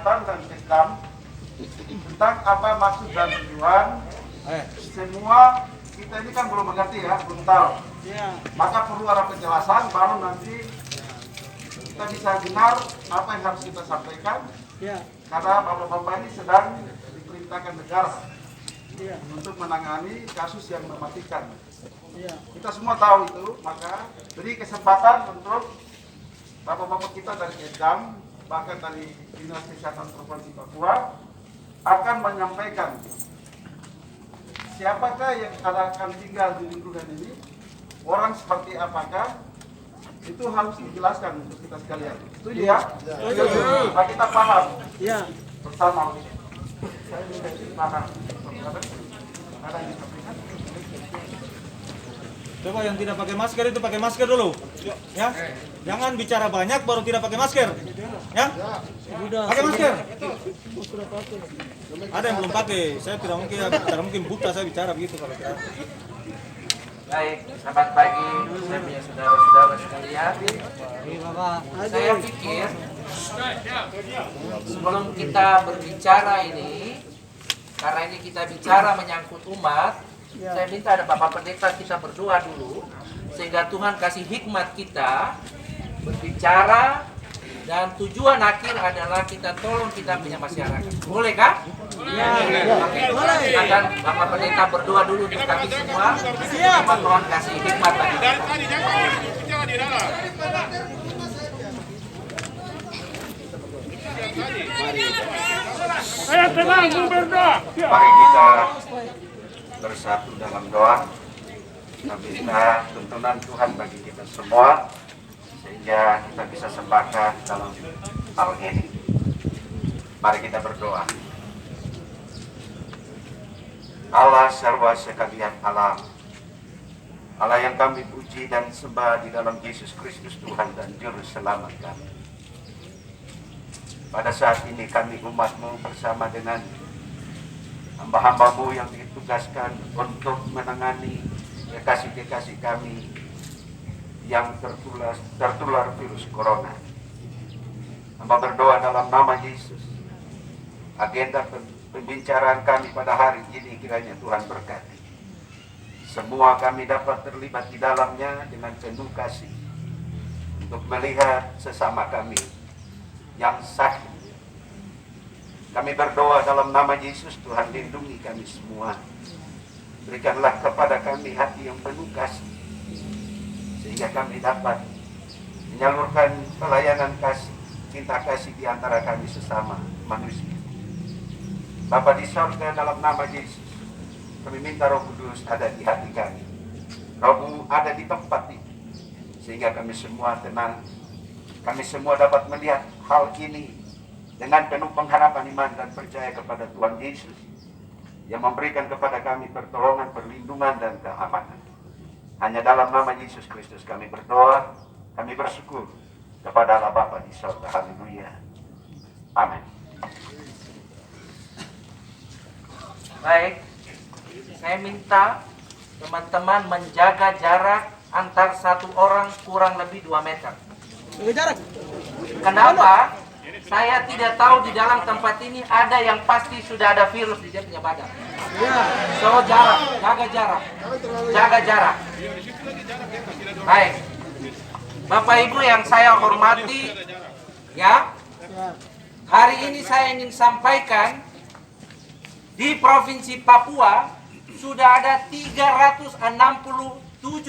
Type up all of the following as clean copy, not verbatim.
kesempatan dan Islam tentang apa maksud dan tujuan. Semua kita ini kan belum mengerti ya, belum tahu. Maka perlu ada penjelasan, baru nanti kita bisa dengar apa yang harus kita sampaikan. Karena bapak-bapak ini sedang diperintahkan negara untuk menangani kasus yang mematikan. Kita semua tahu itu, maka beri kesempatan untuk bapak-bapak kita dari Edam, bahkan dari Dinas Kesehatan Provinsi Papua akan menyampaikan siapakah yang akan tinggal di lingkungan ini, orang seperti apakah, itu harus dijelaskan untuk kita sekalian. Setuju ya? Setuju. Nah, kita paham bersama. Saya minta paham. Ada yang disampaikan? Coba yang tidak pakai masker itu pakai masker dulu, ya. Jangan bicara banyak baru tidak pakai masker, ya. Pakai masker. Ada yang belum pakai. Saya tidak mungkin buta saya bicara begitu kalau tidak. Baik, selamat pagi, saya punya saudara-saudara sekalian. Saya pikir sebelum kita berbicara ini, karena ini kita bicara menyangkut umat, saya minta ada Bapak Pendeta kita berdoa dulu, sehingga Tuhan kasih hikmat kita berbicara, dan tujuan akhir adalah kita tolong kita punya masyarakat. Boleh kah? Boleh. Silakan Bapak Pendeta berdoa dulu untuk kami semua. Supaya Tuhan kasih hikmat bagi kita. Mari kita bersatu dalam doa. Kita minta tuntunan Tuhan bagi kita semua, sehingga kita bisa sepakat dalam hal ini. Mari kita berdoa. Allah sarwa sekalian alam, Allah yang kami puji dan sembah di dalam Yesus Kristus Tuhan dan Juru Selamat kami. Pada saat ini kami umat-Mu bersama dengan hamba-hamba-Mu yang ditugaskan untuk menangani kekasih-kekasih kami yang tertular virus corona. Hamba berdoa dalam nama Yesus, agenda pembicaraan kami pada hari ini kiranya Tuhan berkati. Semua kami dapat terlibat di dalamnya dengan penuh kasih untuk melihat sesama kami yang sakit. Kami berdoa dalam nama Yesus, Tuhan lindungi kami semua. Berikanlah kepada kami hati yang penuh kasih, sehingga kami dapat menyalurkan pelayanan kasih, cinta kasih di antara kami sesama manusia. Bapa di surga, dalam nama Yesus, kami minta Roh Kudus ada di hati kami. Roh-Mu ada di tempat ini, sehingga kami semua tenang. Kami semua dapat melihat hal ini dengan penuh pengharapan iman dan percaya kepada Tuhan Yesus yang memberikan kepada kami pertolongan, perlindungan, dan keamanan. Hanya dalam nama Yesus Kristus kami berdoa, kami bersyukur kepada Allah Bapa di surga. Haleluya. Amin. Baik, saya minta teman-teman menjaga jarak antar satu orang kurang lebih 2 meter. Kenapa? Saya tidak tahu di dalam tempat ini ada yang pasti sudah ada virus di dia punya badan. So jarak, jaga jarak. Baik, Bapak Ibu yang saya hormati, ya, hari ini saya ingin sampaikan di Provinsi Papua sudah ada 367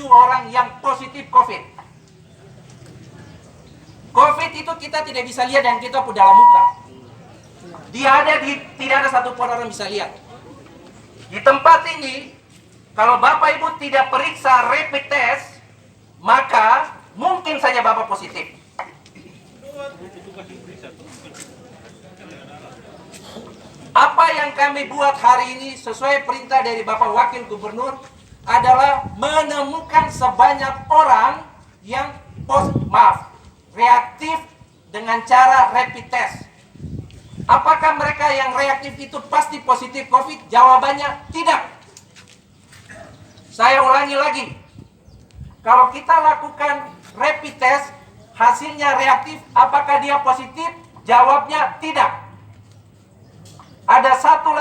orang yang positif COVID. COVID itu kita tidak bisa lihat dan kita pun dalam muka. Dia ada tidak ada satu pun orang bisa lihat. Di tempat ini, kalau Bapak Ibu tidak periksa rapid test, maka mungkin saja Bapak positif. Apa yang kami buat hari ini sesuai perintah dari Bapak Wakil Gubernur adalah menemukan sebanyak orang yang reaktif dengan cara rapid test. Apakah mereka yang reaktif itu pasti positif COVID? Jawabannya tidak. Saya ulangi lagi. Kalau kita lakukan rapid test, hasilnya reaktif, apakah dia positif? Jawabnya tidak.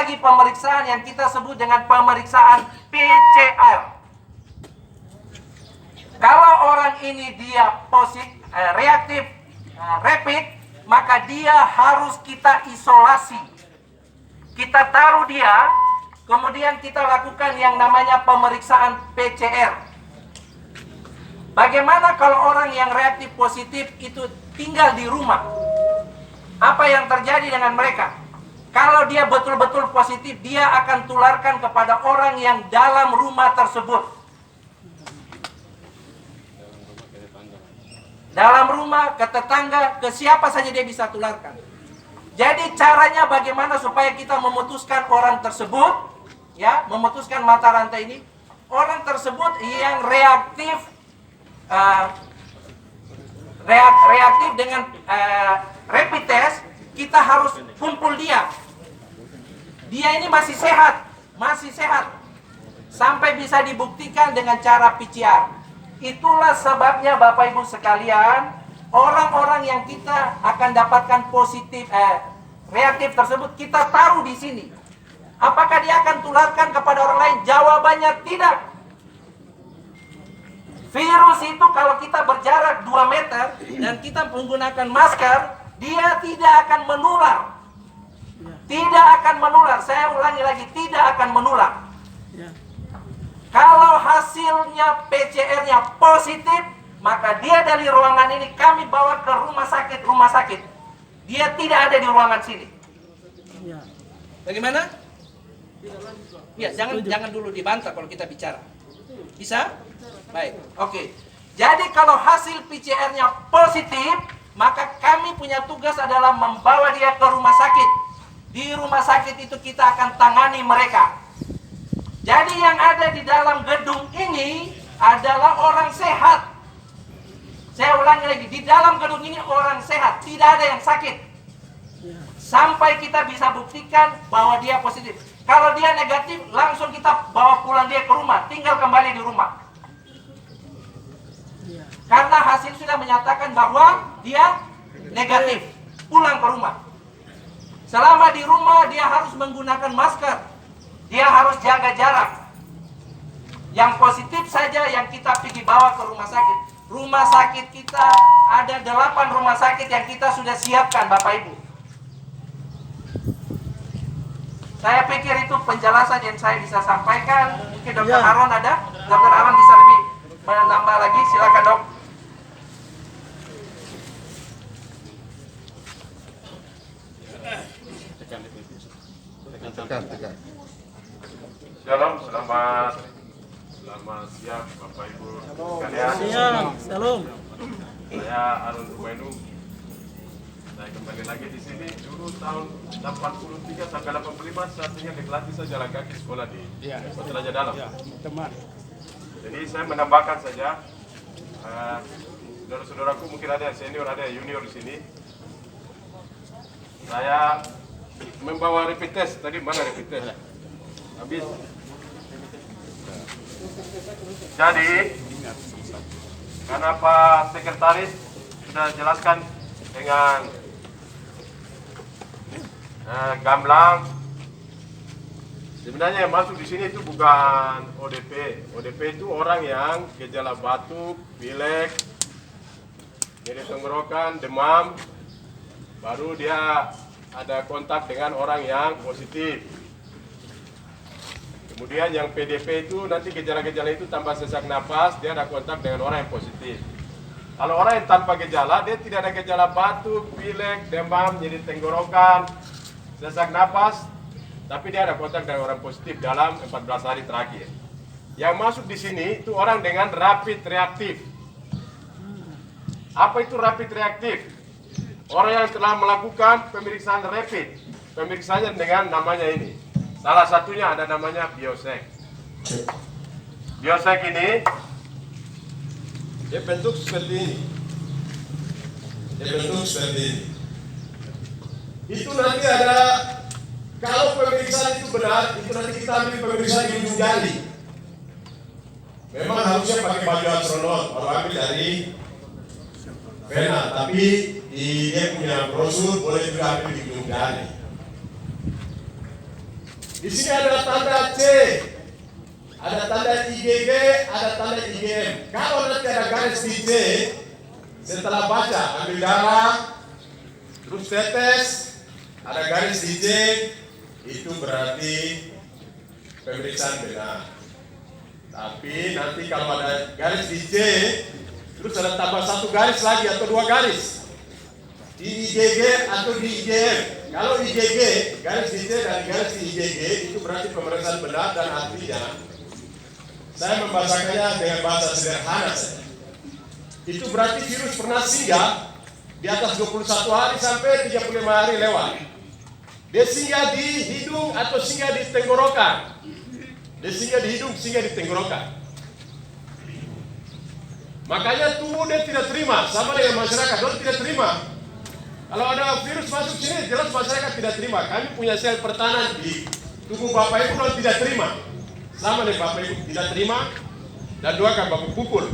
lagi pemeriksaan yang kita sebut dengan pemeriksaan PCR. Kalau orang ini dia reaktif rapid, maka dia harus kita isolasi. Kita taruh dia, kemudian kita lakukan yang namanya pemeriksaan PCR. Bagaimana kalau orang yang reaktif positif itu tinggal di rumah? Apa yang terjadi dengan mereka? Kalau dia betul-betul positif, dia akan tularkan kepada orang yang dalam rumah tersebut. Dalam rumah, ke tetangga, ke siapa saja dia bisa tularkan. Jadi caranya bagaimana supaya kita memutuskan orang tersebut, ya, memutuskan mata rantai ini, orang tersebut yang reaktif, reaktif dengan rapid test, kita harus kumpul dia. Dia ini masih sehat, sampai bisa dibuktikan dengan cara PCR. Itulah sebabnya Bapak Ibu sekalian, orang-orang yang kita akan dapatkan positif, reaktif tersebut kita taruh di sini. Apakah dia akan tularkan kepada orang lain? Jawabannya tidak. Virus itu kalau kita berjarak 2 meter dan kita menggunakan masker, dia tidak akan menular. Tidak akan menular. Saya ulangi lagi, tidak akan menular. Kalau hasilnya PCR-nya positif, maka dia dari ruangan ini kami bawa ke rumah sakit. Dia tidak ada di ruangan sini. Bagaimana? Ya, jangan dulu dibantah kalau kita bicara. Bisa? Baik. Oke. Jadi kalau hasil PCR-nya positif, maka kami punya tugas adalah membawa dia ke rumah sakit. Di rumah sakit itu kita akan tangani mereka. Jadi yang ada di dalam gedung ini adalah orang sehat. Saya ulangi lagi, di dalam gedung ini orang sehat, tidak ada yang sakit. Sampai kita bisa buktikan bahwa dia positif. Kalau dia negatif, langsung kita bawa pulang dia ke rumah, tinggal kembali di rumah. Karena hasil sudah menyatakan bahwa dia negatif, pulang ke rumah. Selama di rumah dia harus menggunakan masker, dia harus jaga jarak. Yang positif saja yang kita pergi bawa ke rumah sakit. Rumah sakit kita ada 8 rumah sakit yang kita sudah siapkan, Bapak Ibu. Saya pikir itu penjelasan yang saya bisa sampaikan. Mungkin Dr. Aaron ada? Dr. Aaron bisa lebih menambah lagi, silakan Dok. Tekan. Shalom, selamat siang Bapak Ibu sekalian. Shalom. Saya Arun Ubainu. Saya kembali lagi di sini. Dulu tahun 83 sampai 85 saya tinggal di Kelati, saya jalan kaki sekolah di Kota Raja Dalam. Jadi saya menambahkan saja, saudara-saudaraku mungkin ada yang senior, ada yang junior di sini. Saya membawa rapid test. Tadi mana rapid test? Habis. Jadi, karena Pak Sekretaris sudah jelaskan dengan gamblang, sebenarnya yang masuk di sini itu bukan ODP. ODP itu orang yang gejala batuk, pilek, nyeri tenggorokan, demam, baru dia ada kontak dengan orang yang positif. Kemudian yang PDP itu nanti gejala-gejala itu tambah sesak napas, dia ada kontak dengan orang yang positif. Kalau orang yang tanpa gejala, dia tidak ada gejala batuk, pilek, demam, nyeri tenggorokan, sesak napas, tapi dia ada kontak dengan orang positif dalam 14 hari terakhir. Yang masuk di sini itu orang dengan rapid reaktif. Apa itu rapid reaktif? Orang yang telah melakukan pemeriksaan rapid, pemeriksaannya dengan namanya ini. Salah satunya ada namanya biosek. Biosek ini dia bentuk seperti ini. Itu nanti ada, kalau pemeriksaan itu benar, itu nanti kita ambil pemeriksaan di ujung jari. Memang harusnya pakai baju astronot, kalau ambil dari pena, tapi dia punya brosur boleh juga ambil di ujung jari. Di sini ada tanda C, ada tanda IgG, ada tanda IgM. Kalau nanti ada garis di C, setelah baca ambil darah, terus tetes, ada garis di C, itu berarti pemeriksaan benar. Tapi nanti kalau ada garis di C, terus ada tambah satu garis lagi atau dua garis di IgG atau di IgM. Kalau IgG, garis di C dan garis di IgG itu berarti pemeriksaan benar, dan artinya saya membahasakannya dengan bahasa sederhana saja. Itu berarti virus pernah singgah di atas 21 hari sampai 35 hari lewat. Dia singgah di hidung atau singgah di tenggorokan. Dia singgah di hidung, singgah di tenggorokan. Makanya tubuh dia tidak terima, sama dengan masyarakat, dia tidak terima. Kalau ada virus masuk sini, jelas masyarakat tidak terima. Kami punya sel pertahanan di tubuh Bapak Ibu yang tidak terima. Sama dengan Bapak Ibu tidak terima, dan doakan Bapak pukul.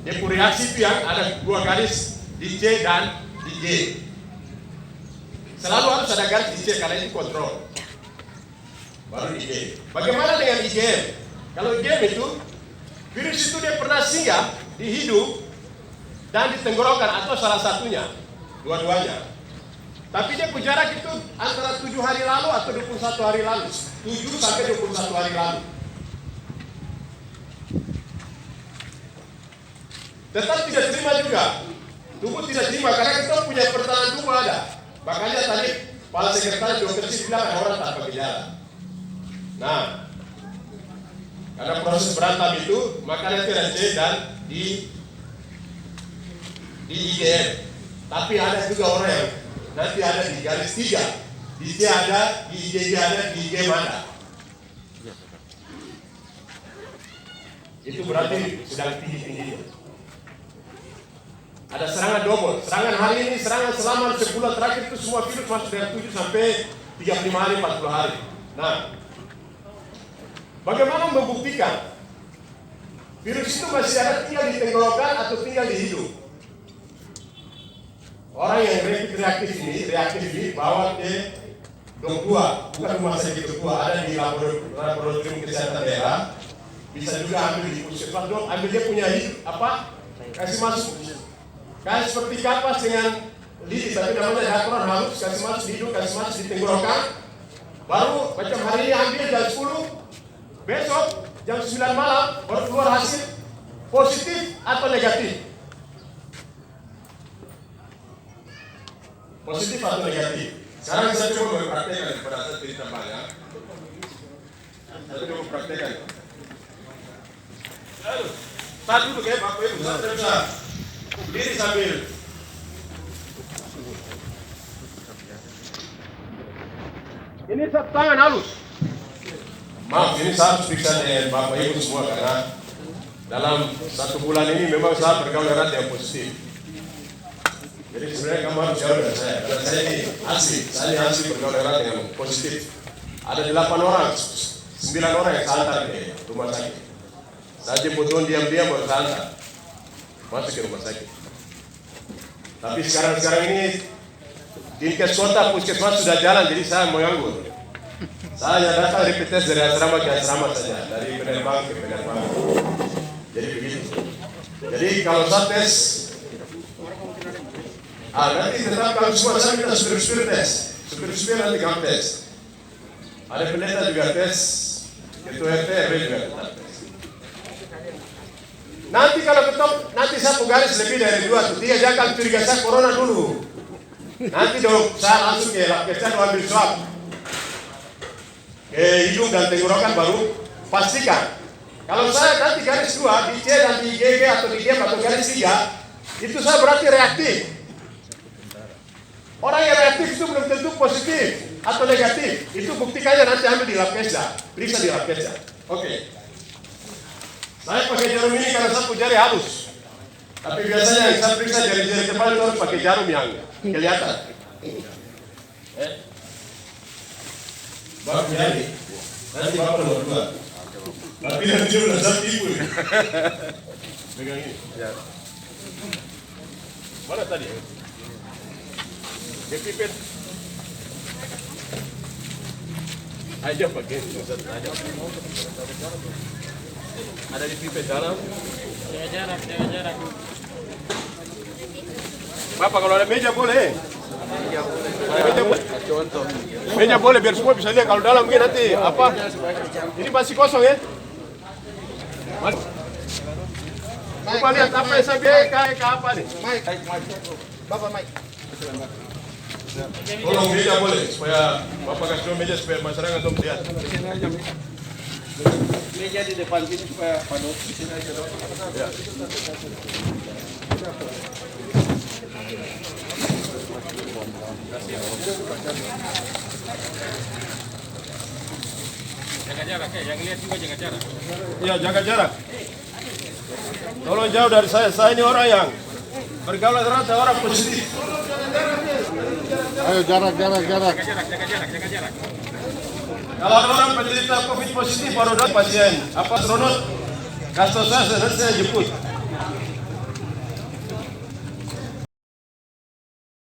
Dia punya reaksi itu yang ada dua garis di C dan di G. Selalu harus ada garis di C karena itu kontrol. Baru IgM. Bagaimana dengan IgM? Kalau IgM itu, virus itu dia pernah singgah di hidung dan di tenggorokan atau salah satunya, dua-duanya. Tapi dia jarak itu antara 7 hari lalu atau 21 hari lalu. 7 sampai 21 hari lalu. Tetap tidak terima juga. Tubuh tidak terima karena kita punya pertahanan tubuh ada. Makanya tadi Kepala Sekretaris Dr. Siti bilang ada orang tanpa gejala. Nah, karena proses berantam itu, makanya tidak C dan di IgM. Tapi ada juga orang yang nanti ada di garis 3. Di C ada, di IgG ada, di IgM ada. Itu berarti sedang tinggi-tingginya. Ada serangan double. Serangan hari ini, serangan selama sebulan terakhir itu semua virus masuk dari 7 sampai 35 hari, 40 hari. Nah, bagaimana membuktikan virus itu masih ada tinggal di tenggorokan atau tinggal di hidung? Orang yang reaktif ini bawa ke Dok 2, bukan rumah sakit Dok 2, ada di laboratorium kesehatan daerah. Bisa juga ambil di puskesmas, dok, ambil dia punya kasih masuk. Kayak seperti kapas dengan lidi, tapi namanya dakron halus, kasih masuk di hidung, kasih masuk di tenggorokan. Baru macam hari ini ambil jam 10, besok jam 9 malam baru keluar hasil positif atau negatif. Positif atau negatif. Sekarang saya coba mempraktekkan pada saat cerita banyak. Saya coba praktekkan. Lalu, saat dulu kayak Bapak Ibu, saya bisa berdiri sambil ini tangan halus. Maaf, ini saya harus periksa dengan Bapak Ibu semua karena dalam 1 bulan ini memang saya bergaul erat yang positif. Jadi sebenarnya kamu harus jauh dari saya. Karena saya ini asli bergaul erat yang positif. Ada 8 orang, 9 orang yang saya antar ke rumah sakit. Saya jemput diam-diam baru saya antar masuk ke rumah sakit. Tapi sekarang ini Dinkes Kota Puskesmas sudah jalan, jadi saya mengganggu. Saya datang rapid test dari asrama ke asrama saja, dari penerbang ke penerbang. Jadi begitu. Jadi kalau saya tes, nanti tetap kalau semua saya minta supir tes, supir nanti kamu tes. Ada pendeta juga tes, ketua RT RW juga tetap tes. Nanti kalau nanti satu garis lebih dari 2 atau 3, jangan curiga saya corona dulu. Nanti dong saya langsung ke lab kesehatan ambil swab ke hidung dan tenggorokan baru pastikan. Kalau saya nanti garis 2 di C dan di IgG atau di IgM atau garis 3, itu saya berarti reaktif. Orang yang reaktif itu belum tentu positif atau negatif. Itu buktikannya nanti ambil di lab kesehatan, periksa di lab kesehatan. Oke. Saya pakai jarum ini karena saya punya jari halus. Tapi biasanya yang saya periksa jari-jari kepala itu harus pakai jarum yang kelihatan. Bapak jari, nanti Bapak nomor 2. Tapi nanti dia udah saya tipu. Pegang ini. Mana tadi? Dia pipet. Aja pakai Ustaz, aja. Ada di pipet dalam. Jaga jarak. Bapak kalau ada meja boleh. Meja boleh. Meja boleh biar semua bisa lihat. Kalau dalam mungkin nanti apa? Ini masih kosong ya? Coba lihat apa yang saya bilang kayak apa nih? Bapak Mike. Tolong meja boleh supaya Bapak kasih dulu meja supaya masyarakat dong lihat. Meja di depan sini supaya Pak Dok di sini aja dong. Ya. Jaga jarak ya, yang lihat juga jaga jarak. Iya, jaga jarak. Tolong jauh dari saya. Saya ini orang yang bergaul rata orang positif. Ayo jarak. Jaga jarak. Kalau ada orang penderita COVID positif baru datang pasien, apa astronot, kasih saya jemput.